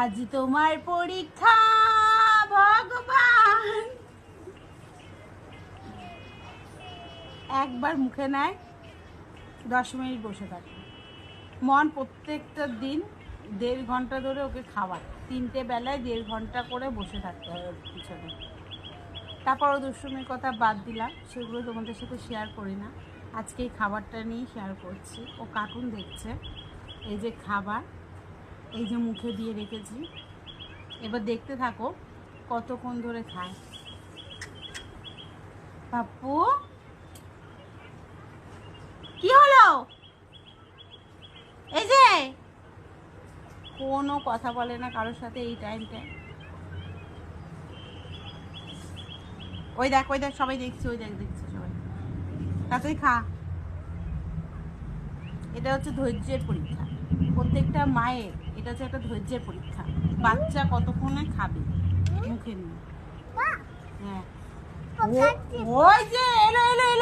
আজ তোমার পরীক্ষা ভগবান। একবার মুখে নেয় 10 মিনিট বসে থাকে। মন প্রত্যেকটা দিন 1.5 ঘন্টা ধরে ওকে খাওয়ায়, 3টে বেলায় 1.5 ঘন্টা করে বসে থাকতে হয় ওর পিছনে। তারপরও দুষ্টুমির কথা বাদ দিলাম, সেগুলো তোমাদের সাথে শেয়ার করি না। আজকে এই খাবারটা নিয়েই শেয়ার করছি। ও কার্টুন দেখছে, এই যে খাবার, এই যে মুখে দিয়ে রেখেছি। এবার দেখতে থাকো কতক্ষণ ধরে খায়। পাপ্পু কি হলো? এই যে কোনো কথা বলে না কারোর সাথে এই টাইমটায়। ওই দেখ সবাই দেখছে, ওই দেখ দেখছে সবাই। তাড়াতাড়ি খা। এটা হচ্ছে ধৈর্যের পরীক্ষা, প্রত্যেকটা মায়ের এটা হচ্ছে একটা ধৈর্যের পরীক্ষা। বাচ্চা কতক্ষণে খাবে মুখে নিয়ে। হ্যাঁ ওই যে এলো